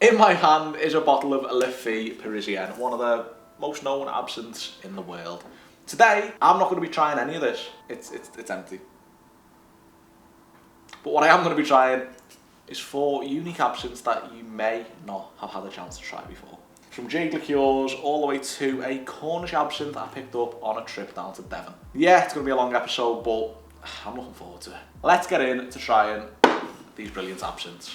In my hand is a bottle of Le Fille Parisienne, one of the most known absinthes in the world. Today, I'm not going to be trying any of this. It's empty. But what I am going to be trying is 4 unique absinthes that you may not have had a chance to try before. From Jade Liqueurs all the way to a Cornish absinthe I picked up on a trip down to Devon. Yeah, it's going to be a long episode, but I'm looking forward to it. Let's get into trying these brilliant absinthes.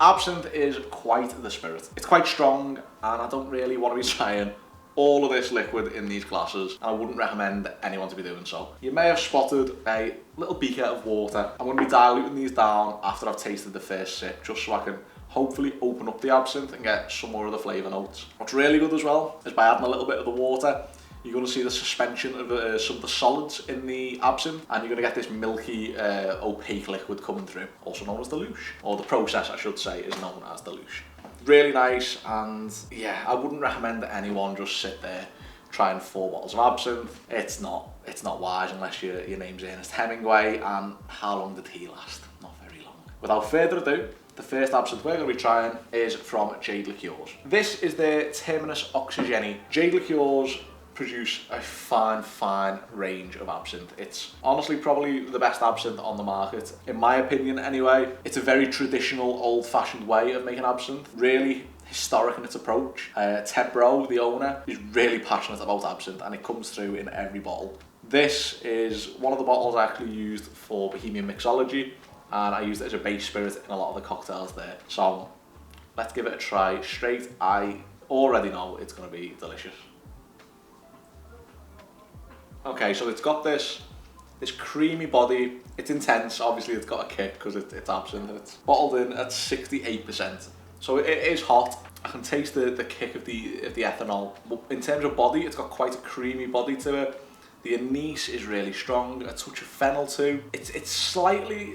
Absinthe is quite the spirit. It's quite strong, and I don't really want to be trying all of this liquid in these glasses, and I wouldn't recommend anyone to be doing so. You may have spotted a little beaker of water. I'm going to be diluting these down after I've tasted the first sip, just so I can hopefully open up the absinthe and get some more of the flavour notes. What's really good as well is by adding a little bit of the water, you're going to see the suspension of some of the solids in the absinthe, and you're going to get this milky, opaque liquid coming through, also known as the louche, or the process I should say is known as the louche. Really nice, and yeah, I wouldn't recommend that anyone just sit there trying 4 bottles of absinthe. It's not wise unless your name's Ernest Hemingway, and how long did he last? Not very long. Without further ado, the first absinthe we're going to be trying is from Jade Liqueurs. This is their Terminus Oxygeni. Jade Liqueurs produce a fine range of absinthe. It's honestly probably the best absinthe on the market, in my opinion anyway. It's a very traditional, old-fashioned way of making absinthe, really historic in its approach. Ted Bro, the owner, is really passionate about absinthe, and it comes through in every bottle. This is one of the bottles I actually used for Bohemian Mixology, and I used it as a base spirit in a lot of the cocktails there. So let's give it a try straight. I already know it's going to be delicious. Okay, so it's got this creamy body. It's intense, obviously it's got a kick because it's absinthe. It's bottled in at 68%. So it is hot. I can taste the kick of the ethanol. But in terms of body, it's got quite a creamy body to it. The anise is really strong, a touch of fennel too. It's slightly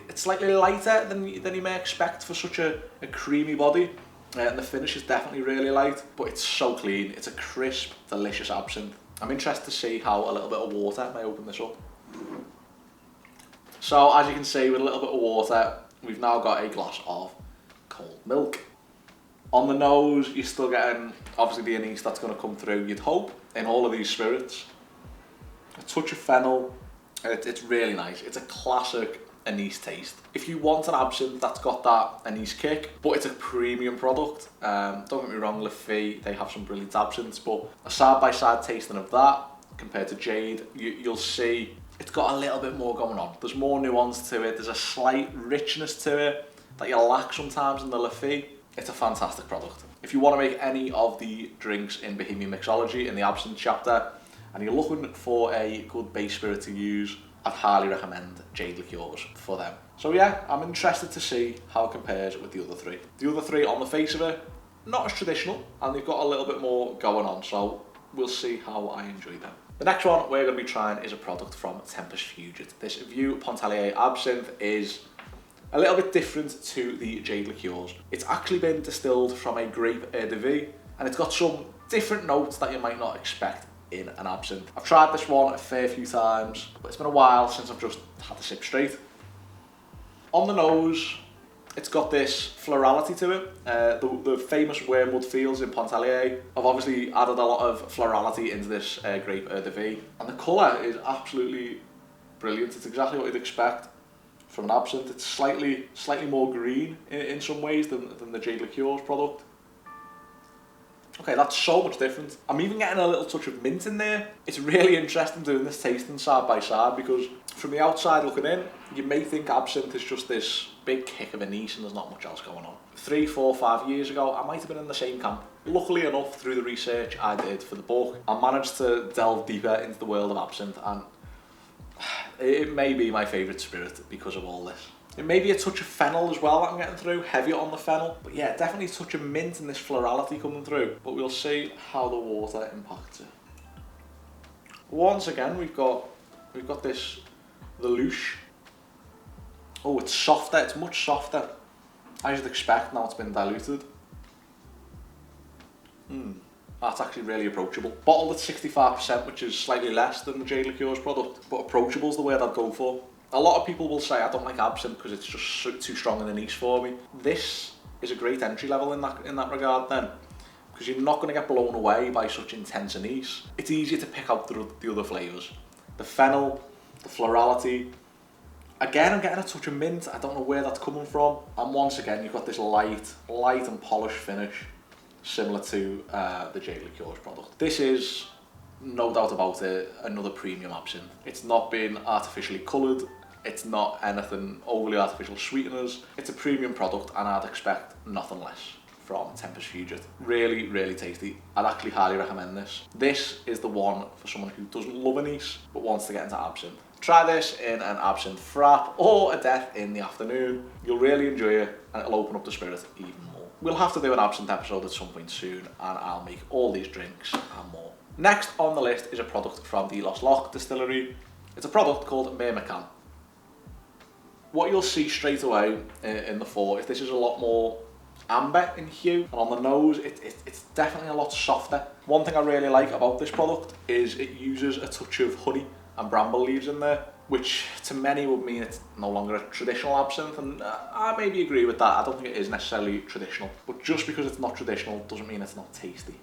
lighter than you may expect for such a creamy body. And the finish is definitely really light, but it's so clean. It's a crisp, delicious absinthe. I'm interested to see how a little bit of water may open this up. So as you can see, with a little bit of water, we've now got a glass of cold milk. On the nose, you're still getting, obviously, the anise that's going to come through, you'd hope, in all of these spirits. A touch of fennel. It's really nice. It's a classic anise taste. If you want an absinthe that's got that anise kick, but it's a premium product, don't get me wrong, Le Fille, they have some brilliant absinthes, but a side-by-side tasting of that compared to Jade, you'll see it's got a little bit more going on. There's more nuance to it, there's a slight richness to it that you lack sometimes in the Le Fille. It's a fantastic product. If you want to make any of the drinks in Bohemian Mixology in the absinthe chapter, and you're looking for a good base spirit to use, I'd highly recommend Jade Liqueurs for them. So yeah, I'm interested to see how it compares with the other 3. The other 3, on the face of it, not as traditional, and they've got a little bit more going on, so we'll see how I enjoy them. The next one we're going to be trying is a product from Tempus Fugit. This Vieux Pontellier absinthe is a little bit different to the Jade Liqueurs. It's actually been distilled from a grape eau de vie, and it's got some different notes that you might not expect in an absinthe. I've tried this one a fair few times, but it's been a while since I've just had the sip straight. On the nose, it's got this florality to it. The famous wormwood fields in Pontellier have obviously added a lot of florality into this grape eau de vie, and the colour is absolutely brilliant. It's exactly what you'd expect from an absinthe. It's slightly more green in some ways than the Jade Liqueurs product. Okay, that's so much different. I'm even getting a little touch of mint in there. It's really interesting doing this tasting side by side, because from the outside looking in, you may think absinthe is just this big kick of anise and there's not much else going on. 3, 4, 5 years ago, I might have been in the same camp. Luckily enough, through the research I did for the book, I managed to delve deeper into the world of absinthe, and it may be my favourite spirit because of all this. It may be a touch of fennel as well that I'm getting through, heavier on the fennel. But yeah, definitely a touch of mint and this florality coming through. But we'll see how the water impacts it. Once again, we've got this, the louche. Oh, it's softer, it's much softer. As you'd expect, now it's been diluted. That's actually really approachable. Bottled at 65%, which is slightly less than the Jade Liqueurs product, but approachable is the word I'd go for. A lot of people will say I don't like absinthe because it's just too strong in the niche for me. This is a great entry level in that regard then, because you're not going to get blown away by such intense anise. It's easier to pick out the other flavours. The fennel, the florality. Again, I'm getting a touch of mint. I don't know where that's coming from. And once again, you've got this light and polished finish, similar to the Jade Liqueurs product. This is, no doubt about it, another premium absinthe. It's not been artificially coloured. It's not anything overly artificial sweeteners. It's a premium product, and I'd expect nothing less from Tempest Fugit. Really, really tasty. I'd actually highly recommend this. This is the one for someone who doesn't love anise, but wants to get into absinthe. Try this in an absinthe frap or a death in the afternoon. You'll really enjoy it, and it'll open up the spirit even more. We'll have to do an absinthe episode at some point soon, and I'll make all these drinks and more. Next on the list is a product from the Lost Loch distillery. It's a product called Mermacan. What you'll see straight away in the fore is this is a lot more amber in hue, and on the nose it's definitely a lot softer. One thing I really like about this product is it uses a touch of honey and bramble leaves in there, which to many would mean it's no longer a traditional absinthe, and I maybe agree with that. I don't think it is necessarily traditional, but just because it's not traditional doesn't mean it's not tasty.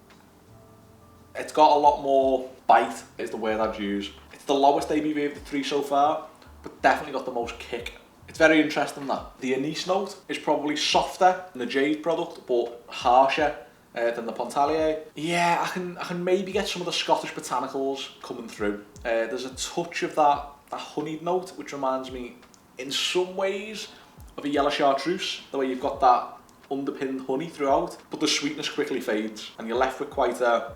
It's got a lot more bite is the word I'd use. It's the lowest ABV of the three so far, but definitely got the most kick. It's very interesting that the anise note is probably softer than the Jade product, but harsher than the Pontarlier. Yeah, I can maybe get some of the Scottish botanicals coming through. There's a touch of that honeyed note, which reminds me in some ways of a yellow chartreuse, the way you've got that underpinned honey throughout, but the sweetness quickly fades and you're left with quite a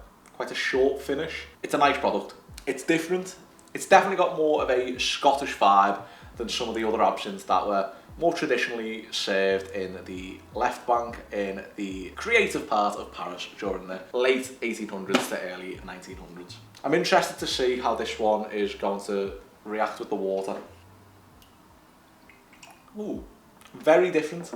short finish. It's a nice product. It's different. It's definitely got more of a Scottish vibe than some of the other absinthes that were more traditionally served in the left bank in the creative part of Paris during the late 1800s to early 1900s. I'm interested to see how this one is going to react with the water. Ooh, very different.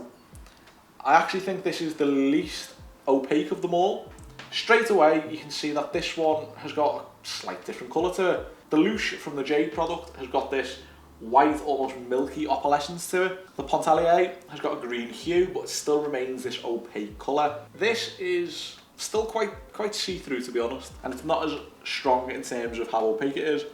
I actually think this is the least opaque of them all. Straight away, you can see that this one has got a slight different colour to it. The Louche from the Jade product has got this white, almost milky opalescence to it. The Pontarlier has got a green hue, but it still remains this opaque colour. This is still quite see-through, to be honest, and it's not as strong in terms of how opaque it is.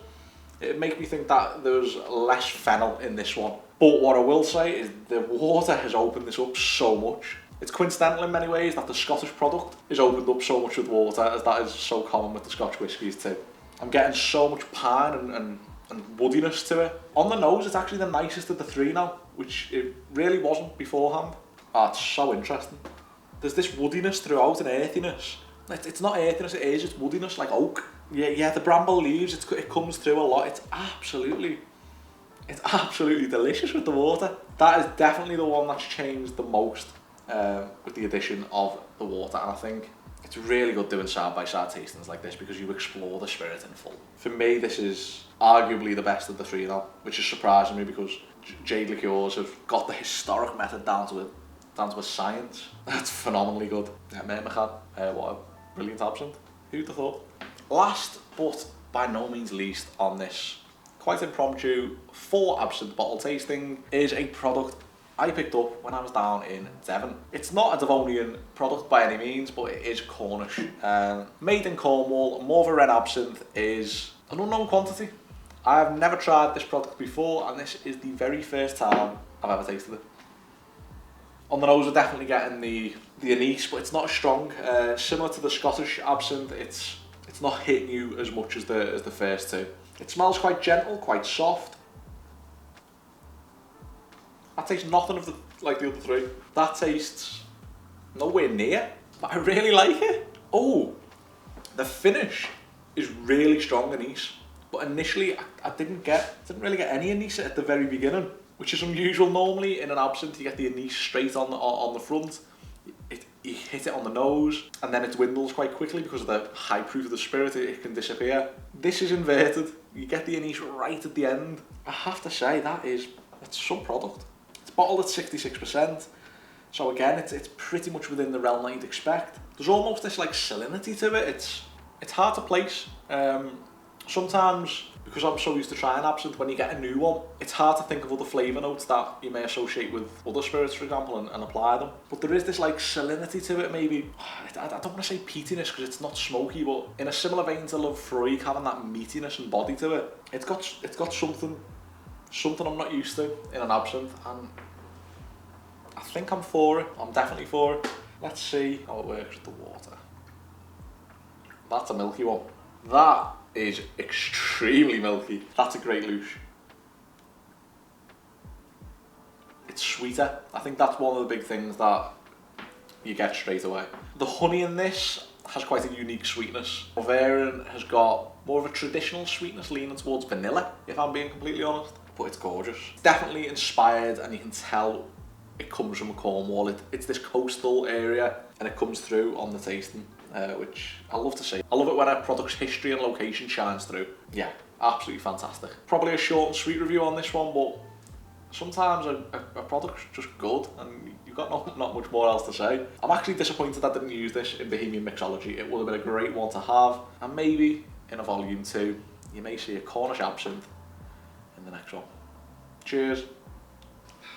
It makes me think that there's less fennel in this one. But what I will say is the water has opened this up so much. It's coincidental in many ways that the Scottish product is opened up so much with water, as that is so common with the Scotch whiskies too. I'm getting so much pine and woodiness to it. On the nose, it's actually the nicest of the three now, which it really wasn't beforehand. It's so interesting. There's this woodiness throughout and earthiness. It's not earthiness, it's woodiness like oak. Yeah, the bramble leaves, it comes through a lot. It's absolutely delicious with the water. That is definitely the one that's changed the most with the addition of the water, and I think it's really good doing side-by-side tastings like this because you explore the spirit in full. For me, this is arguably the best of the three now, which is surprising me because Jade Liqueurs have got the historic method down to a science. That's phenomenally good. Yeah, Mermacan, what a brilliant absinthe. Who'd have thought? Last, but by no means least on this quite impromptu 4 absinthe bottle tasting is a product I picked up when I was down in Devon. It's not a Devonian product by any means, but it is Cornish. Made in Cornwall, Morva Red Absinthe is an unknown quantity. I have never tried this product before, and this is the very first time I've ever tasted it. On the nose, we're definitely getting the anise, but it's not as strong. Similar to the Scottish absinthe, it's not hitting you as much as the first two. It smells quite gentle, quite soft. That tastes nothing like the other three. That tastes nowhere near, but I really like it. Oh, the finish is really strong anise, but initially I didn't really get any anise at the very beginning, which is unusual. Normally in an absinthe you get the anise straight on the front. You hit it on the nose and then it dwindles quite quickly because of the high proof of the spirit. It can disappear. This is inverted. You get the anise right at the end. I have to say it's some product. It's bottled at 66%, so again it's pretty much within the realm that you'd expect. There's almost this like salinity to it. It's hard to place. Sometimes because I'm so used to trying absinthe, when you get a new one, it's hard to think of other flavour notes that you may associate with other spirits, for example, and apply them. But there is this like salinity to it, maybe. I don't want to say peatiness because it's not smoky, but in a similar vein to Love Freud, having that meatiness and body to it. It's got something I'm not used to in an absinthe, and I think I'm for it. I'm definitely for it. Let's see how it works with the water. That's a milky one. That is extremely milky. That's a great louche. It's sweeter. I think that's one of the big things that you get straight away. The honey in this has quite a unique sweetness. Bavarian has got more of a traditional sweetness leaning towards vanilla, if I'm being completely honest. But it's gorgeous. It's definitely inspired, and you can tell it comes from Cornwall. It's this coastal area, and it comes through on the tasting, which I love to see. I love it when a product's history and location shines through. Yeah, absolutely fantastic. Probably a short and sweet review on this one, but sometimes a product's just good, and you've got not much more else to say. I'm actually disappointed I didn't use this in Bohemian Mixology. It would have been a great one to have, and maybe in a volume 2, you may see a Cornish absinthe in the next one. Cheers.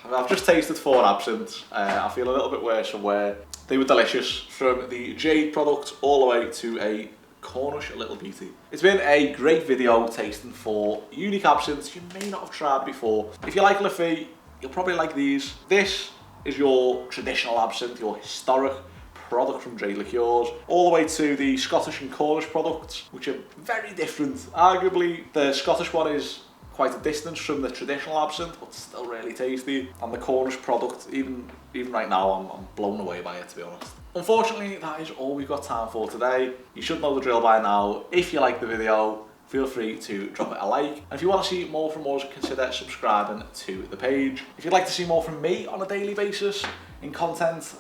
I've just tasted 4 absinthes. I feel a little bit worse from where they were delicious, from the Jade product all the way to a Cornish Little Beauty. It's been a great video tasting 4 unique absinthes you may not have tried before. If you like Lafite, you'll probably like these. This is your traditional absinthe, your historic product from Jade Liqueurs, all the way to the Scottish and Cornish products, which are very different. Arguably, the Scottish one is quite a distance from the traditional absinthe, but still really tasty. And the Cornish product, even right now, I'm blown away by it, to be honest. Unfortunately, that is all we've got time for today. You should know the drill by now. If you like the video, feel free to drop it a like. And if you want to see more from us, consider subscribing to the page. If you'd like to see more from me on a daily basis in content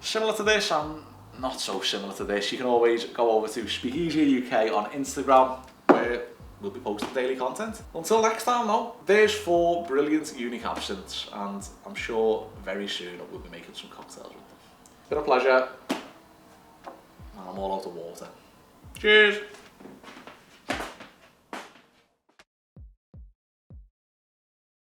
similar to this and not so similar to this, you can always go over to Speakeasy UK on Instagram, where we'll be posting daily content. Until next time though, there's 4 brilliant unique absinthes, and I'm sure very soon we'll be making some cocktails with them. Been a pleasure, and I'm all out of water. Cheers!